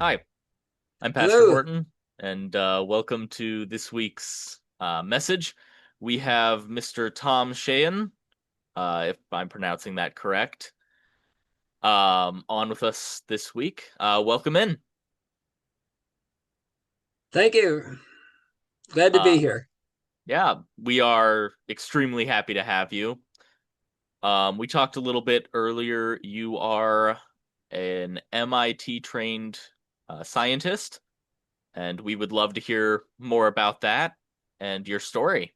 Hi, I'm Pastor Hello. Horton, and welcome to this week's message. We have Mr. Tom Sheahen, if I'm pronouncing that correct, on with us this week. Welcome in. Thank you. Glad to be Uh, here. yeah, we are extremely happy to have you. We talked a little bit earlier. You are an MIT trained scientist, and we would love to hear more about that and your story.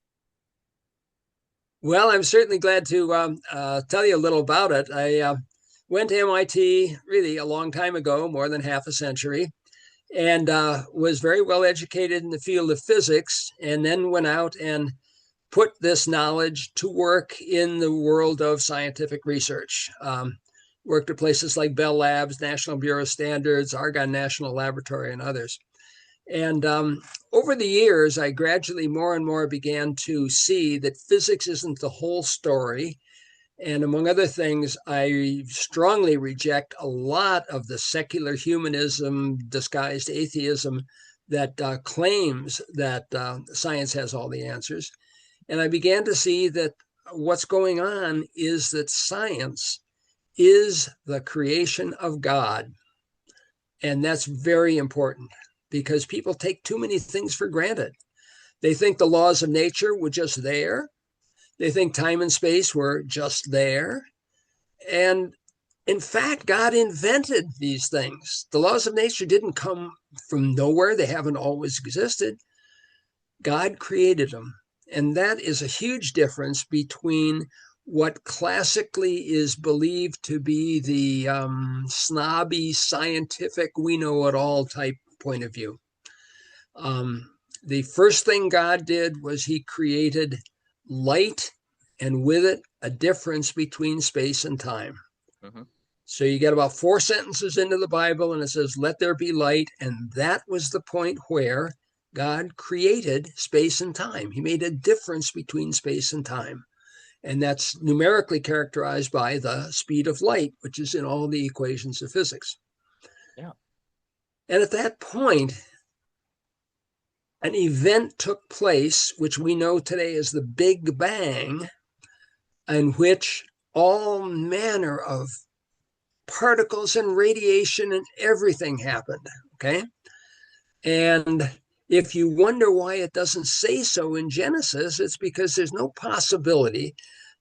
Well, I'm certainly glad to tell you a little about it. I went to MIT really a long time ago, more than half a century, and was very well educated in the field of physics, and then went out and put this knowledge to work in the world of scientific research. Worked at places like Bell Labs, National Bureau of Standards, Argonne National Laboratory, and others. And over the years, I gradually more and more began to see that physics isn't the whole story. And among other things, I strongly reject a lot of the secular humanism, disguised atheism that claims that science has all the answers. And I began to see that what's going on is that science is the creation of God. And that's very important because people take too many things for granted. They think the laws of nature were just there. They think time and space were just there. And in fact, God invented these things. The laws of nature didn't come from nowhere, they haven't always existed. God created them. And that is a huge difference between what classically is believed to be the snobby, scientific, we know it all type point of view. Um, the first thing God did was he created light and with it a difference between space and time. Mhm. So you get about four sentences into the Bible and it says, let there be light. And that was the point where God created space and time. He made a difference between space and time. And that's numerically characterized by the speed of light, which is in all the equations of physics. Yeah. And at that point, an event took place, which we know today as the Big Bang, in which all manner of particles and radiation and everything happened. Okay. And if you wonder why it doesn't say so in Genesis, it's because there's no possibility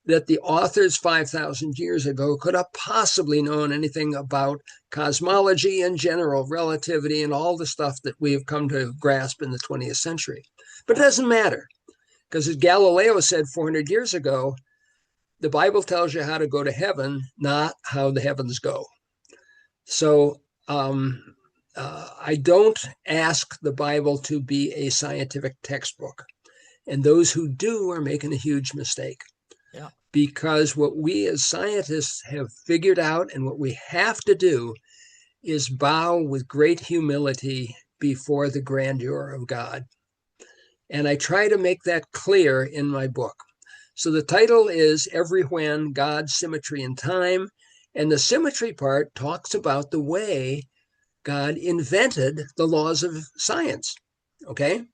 that the authors 5,000 years ago could have possibly known anything about cosmology and general relativity and all the stuff that we have come to grasp in the 20th century. But it Yeah. doesn't matter because, as Galileo said 400 years ago, the Bible tells you how to go to heaven, not how the heavens go. So I don't ask the Bible to be a scientific textbook. And those who do are making a huge mistake Yeah. because what we as scientists have figured out and what we have to do is bow with great humility before the grandeur of God. And I try to make that clear in my book. So the title is Everywhen, God, Symmetry, and Time. And the symmetry part talks about the way God invented the laws of science. Okay.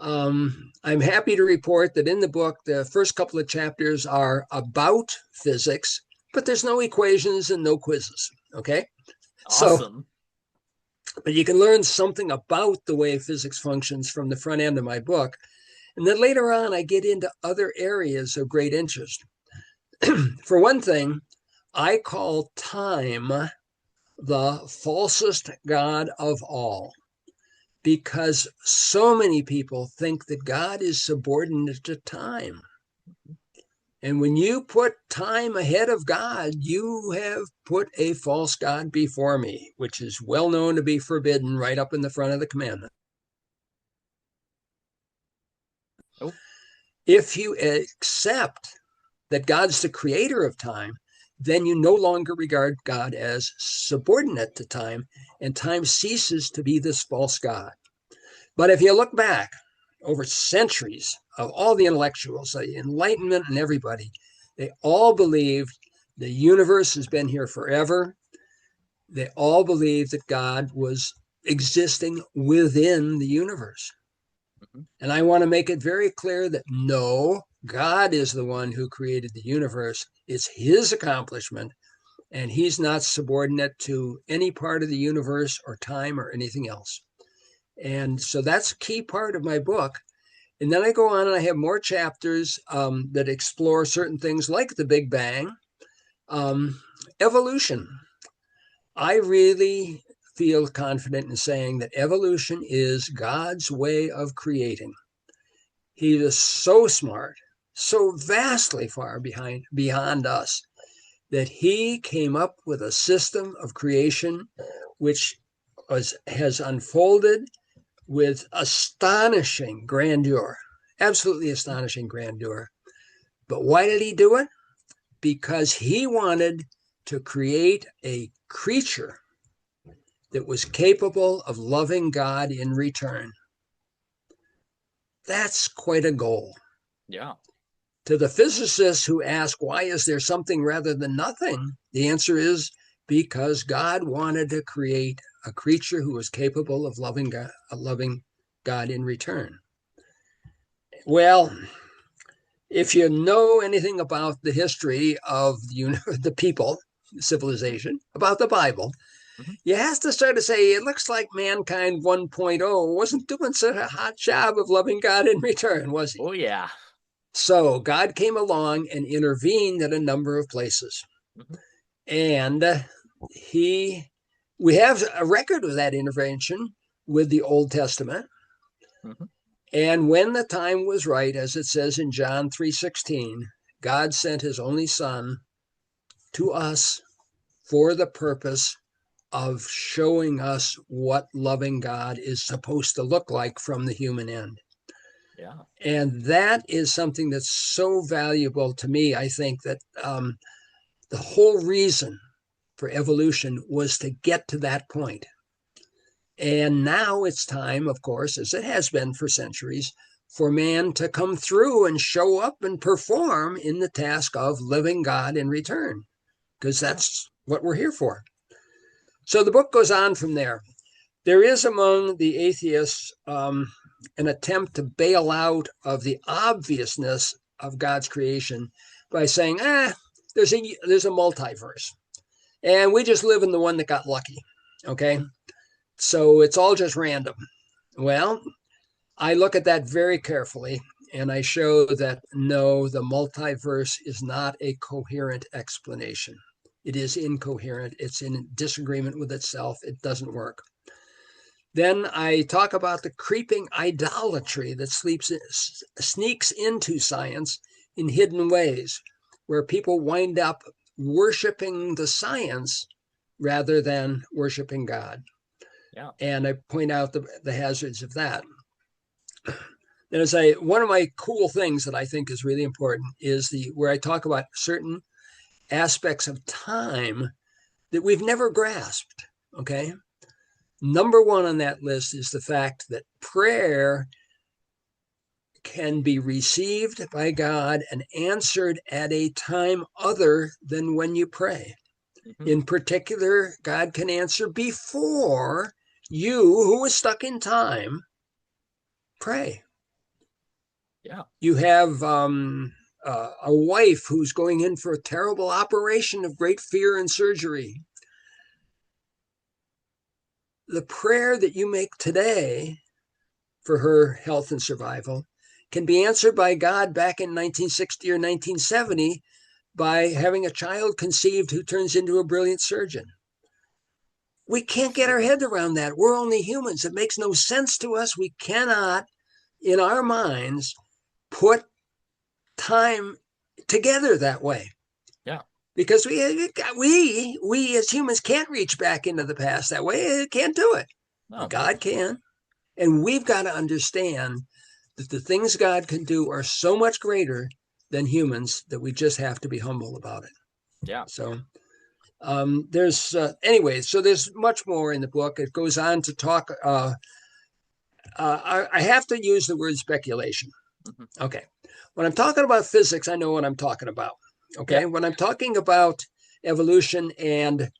I'm happy to report that in the book, the first couple of chapters are about physics, but there's no equations and no quizzes. Okay. So, Awesome. but you can learn something about the way physics functions from the front end of my book. And then later on, I get into other areas of great interest. For one thing, I call time the falsest god of all because so many people think that God is subordinate to time. And when you put time ahead of God, you have put a false God before me, which is well known to be forbidden right up in the front of the commandment. Oh, If you accept that God's the creator of time, then you no longer regard God as subordinate to time, and time ceases to be this false God. But if you look back over centuries of all the intellectuals, the Enlightenment and everybody, they all believed the universe has been here forever. They all believed that God was existing within the universe. Mhm. And I want to make it very clear that no, God is the one who created the universe. It's his accomplishment, and he's not subordinate to any part of the universe or time or anything else. And so that's a key part of my book. And then I go on and I have more chapters that explore certain things like the Big Bang, um, evolution. I really feel confident in saying that evolution is God's way of creating. He is so smart, so vastly far beyond us, that he came up with a system of creation which has unfolded with astonishing grandeur, absolutely astonishing grandeur. But why did he do it? Because he wanted to create a creature that was capable of loving God in return. That's quite a goal. Yeah. To the physicists who ask, why is there something rather than nothing? The answer is because God wanted to create a creature who was capable of loving God in return. Well, if you know anything about the history of the people, civilization, about the Bible, Mhm. you have to start to say it looks like mankind 1.0 wasn't doing such a hot job of loving God in return, was he? Oh yeah. So God came along and intervened in a number of places. Mhm. And he we have a record of that intervention with the Old Testament. Mhm. And when the time was right, as it says in John 3:16, God sent his only son to us for the purpose of showing us what loving God is supposed to look like from the human end. Yeah. And that is something that's so valuable to me. I think that the whole reason for evolution was to get to that point. And now it's time, of course, as it has been for centuries, for man to come through and show up and perform in the task of living God in return, because Yeah. that's what we're here for. So the book goes on from there. There is among the atheists an attempt to bail out of the obviousness of God's creation by saying, there's a multiverse, and we just live in the one that got lucky. Okay, so it's all just random. Well, I look at that very carefully, and I show that no, the multiverse is not a coherent explanation. It is incoherent. It's in disagreement with itself. It doesn't work. Then I talk about the creeping idolatry that sneaks into science in hidden ways, where people wind up worshiping the science rather than worshiping God. Yeah. And I point out the hazards of that. And one of my cool things that I think is really important is the where I talk about certain aspects of time that we've never grasped. Okay. Number one on that list is the fact that prayer can be received by God and answered at a time other than when you pray. Mhm. In particular, God can answer before you, who is stuck in time, pray. Yeah. You have a wife who's going in for a terrible operation of great fear and surgery. The prayer that you make today for her health and survival can be answered by God back in 1960 or 1970 by having a child conceived who turns into a brilliant surgeon. We can't get our head around that. We're only humans. It makes no sense to us. We cannot, in our minds, put time together that way Yeah. because we as humans can't reach back into the past that way. It can't do it. No. God can, and we've got to understand that the things God can do are so much greater than humans that we just have to be humble about it. Yeah. So there's anyway, so there's much more in the book. It goes on to talk. I have to use the word speculation. Mhm. Okay, when I'm talking about physics, I know what I'm talking about. Yeah. Okay, when I'm talking about evolution and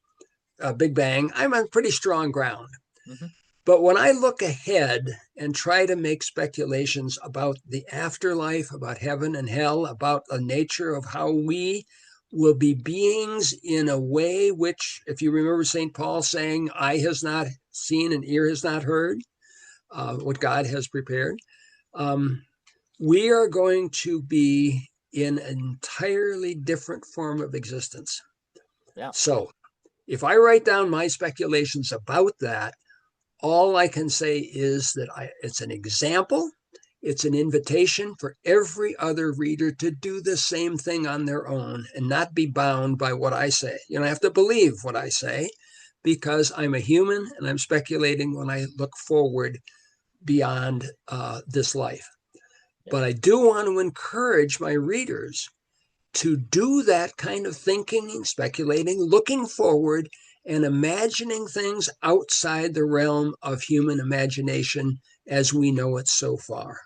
Big Bang, I'm on pretty strong ground. Mhm. But when I look ahead and try to make speculations about the afterlife, about heaven and hell, about the nature of how we will be beings in a way which, if you remember St. Paul saying, eye has not seen and ear has not heard, what God has prepared, um, we are going to be in an entirely different form of existence. Yeah. So if I write down my speculations about that, all I can say is that it's an example. It's an invitation for every other reader to do the same thing on their own and not be bound by what I say. You don't have to believe what I say because I'm a human and I'm speculating when I look forward beyond this life. Yeah. But I do want to encourage my readers to do that kind of thinking and speculating, looking forward and imagining things outside the realm of human imagination as we know it so far.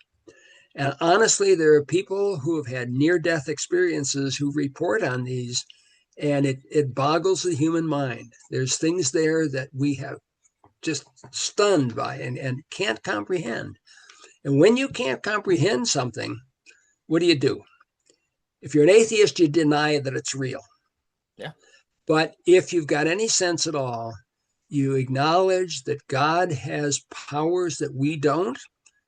And honestly, there are people who have had near death experiences who report on these, and it boggles the human mind. There's things there that we have just stunned by and can't comprehend. And when you can't comprehend something, what do? If you're an atheist, you deny that it's real. Yeah. But if you've got any sense at all, you acknowledge that God has powers that we don't.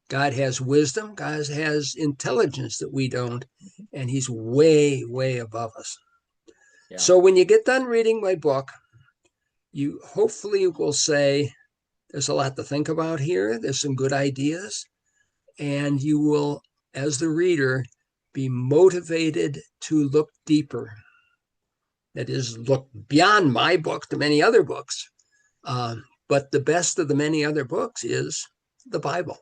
God has wisdom. God has intelligence that we don't. And he's way, way above us. Yeah. So when you get done reading my book, you hopefully will say, there's a lot to think about here. There's some good ideas. And you will, as the reader, be motivated to look deeper. That is, look beyond my book to many other books. But the best of the many other books is the Bible.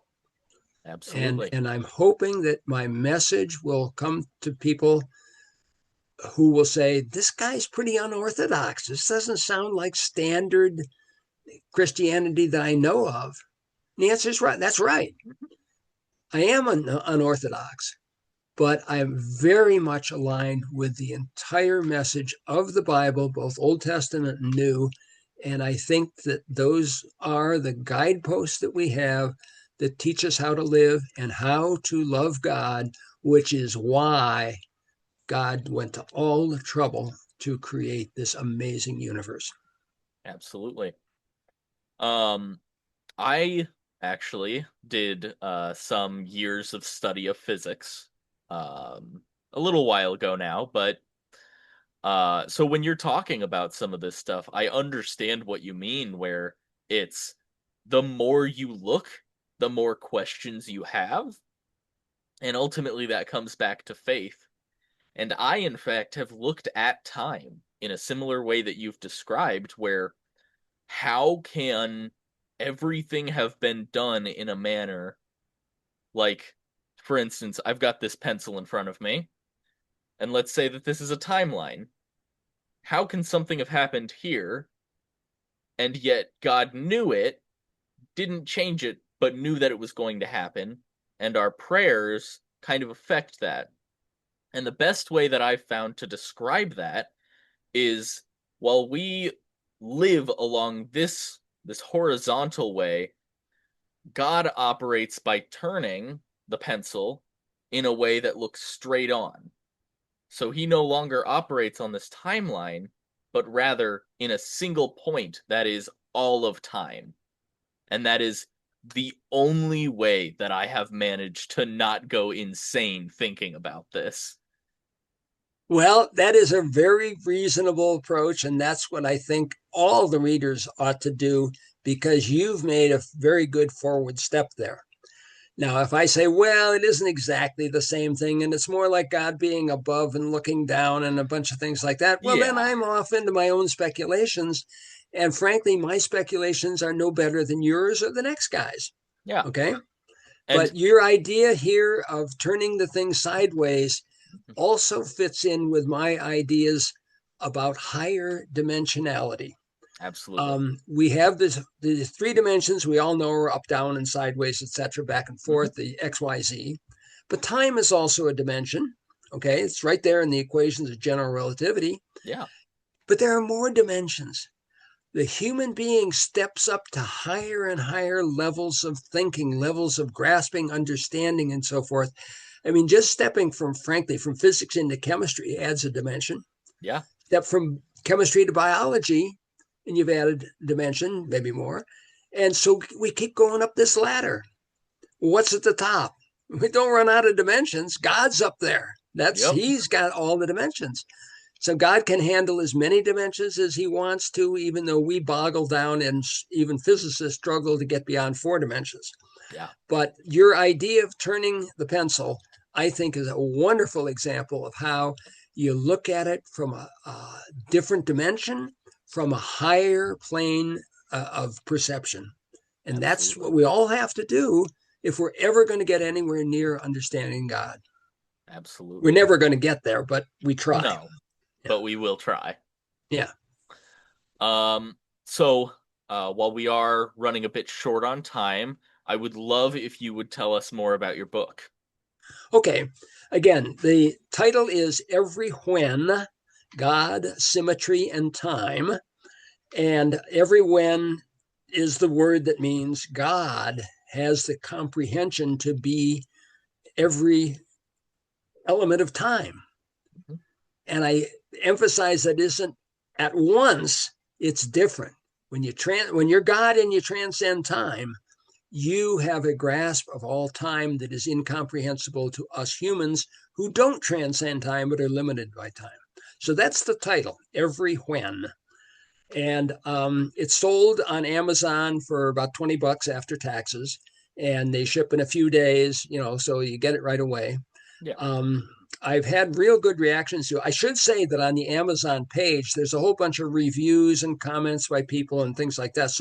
And, Absolutely. and I'm hoping that my message will come to people who will say, this guy's pretty unorthodox. This doesn't sound like standard Christianity that I know of. And the answer is right. That's right. I am unorthodox, but I'm very much aligned with the entire message of the Bible, both Old Testament and New. And I think that those are the guideposts that we have that teach us how to live and how to love God, which is why God went to all the trouble to create this amazing universe. Absolutely. Um, I actually did some years of study of physics a little while ago now, but so when you're talking about some of this stuff, I understand what you mean where it's the more you look, the more questions you have, and ultimately that comes back to faith. And I, in fact, have looked at time in a similar way that you've described, where how can everything have been done in a manner like, for instance, I've got this pencil in front of me, and let's say that this is a timeline. How can something have happened here, and yet God knew it, didn't change it, but knew that it was going to happen, and our prayers kind of affect that? And the best way that I've found to describe that is while we live along this horizontal way, God operates by turning the pencil in a way that looks straight on. So he no longer operates on this timeline, but rather in a single point that is all of time. And that is the only way that I have managed to not go insane thinking about this. Well, that is a very reasonable approach. And that's what I think all the readers ought to do because you've made a very good forward step there. Now, if I say, well, it isn't exactly the same thing, and it's more like God being above and looking down and a bunch of things like that, well, then Yeah. I'm off into my own speculations. And frankly, my speculations are no better than yours or the next guy's. Yeah. Okay. And But your idea here of turning the thing sideways also fits in with my ideas about higher dimensionality. absolutely. We have the three dimensions we all know are up, down, and sideways, etc., back and Hmm. forth, the X, Y, Z. But time is also a dimension. Okay, it's right there in the equations of general relativity. Yeah. But there are more dimensions. the human being steps up to higher and higher levels of thinking, levels of grasping, understanding, and so forth. I mean, just stepping from, frankly, from physics into chemistry adds a dimension. Yeah. Step from chemistry to biology, and you've added dimension, maybe more. And so we keep going up this ladder. What's at the top? We don't run out of dimensions. God's up there. Yep. He's got all the dimensions. So God can handle as many dimensions as he wants to, even though we boggle down and even physicists struggle to get beyond 4 dimensions. Yeah. But your idea of turning the pencil, I think, is a wonderful example of how you look at it from a different dimension, from a higher plane of perception. And that's Absolutely. what we all have to do if we're ever going to get anywhere near understanding God. We're Absolutely. never going to get there, but we try. No, Yeah. but we will try. Yeah. Um, so while we are running a bit short on time, I would love if you would tell us more about your book. Okay. Again, the title is Everywhen, God, Symmetry, and Time. And everywhen is the word that means God has the comprehension to be every element of time. Mhm. And I emphasize that isn't at once, it's different. When you're God and you transcend time, you have a grasp of all time that is incomprehensible to us humans who don't transcend time but are limited by time. So that's the title, Everywhen. And it's sold on Amazon for about $20 after taxes, and they ship in a few days, so you get it right away. Yeah. Um, I've had real good reactions to it. I should say that on the Amazon page, there's a whole bunch of reviews and comments by people and things like that.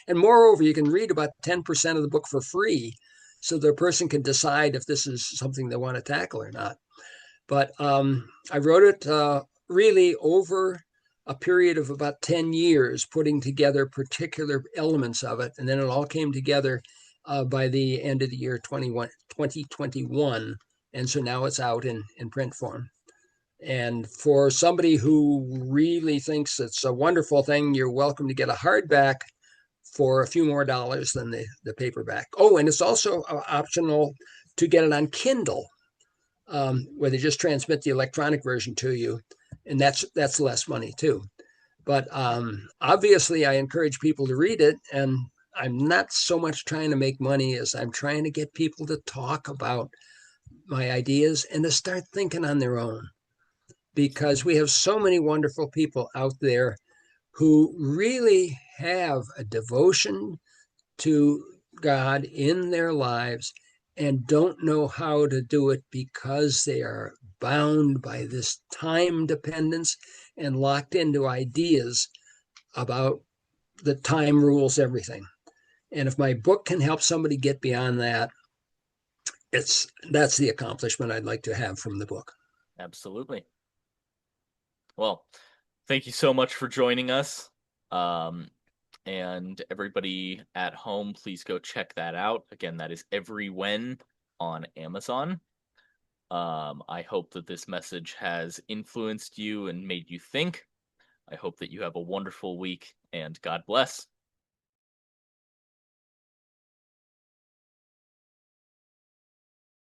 And moreover, you can read about 10% of the book for free, so the person can decide if this is something they want to tackle or not. But I wrote it really over a period of about 10 years, putting together particular elements of it. And then it all came together by the end of the year 2021. And so now it's out in print form. And for somebody who really thinks it's a wonderful thing, you're welcome to get a hardback for a few more dollars than the paperback. Oh, and it's also optional to get it on Kindle, where they just transmit the electronic version to you, and that's less money too. But obviously, I encourage people to read it, and I'm not so much trying to make money as I'm trying to get people to talk about my ideas and to start thinking on their own, because we have so many wonderful people out there who really have a devotion to God in their lives and don't know how to do it because they are bound by this time dependence and locked into ideas about the time rules everything. And if my book can help somebody get beyond that, that's the accomplishment I'd like to have from the book. Absolutely. Well, thank you so much for joining us. Um, and everybody at home, please go check that out. Again, that is Everywhen on Amazon. I hope that this message has influenced you and made you think. I hope that you have a wonderful week, and God bless.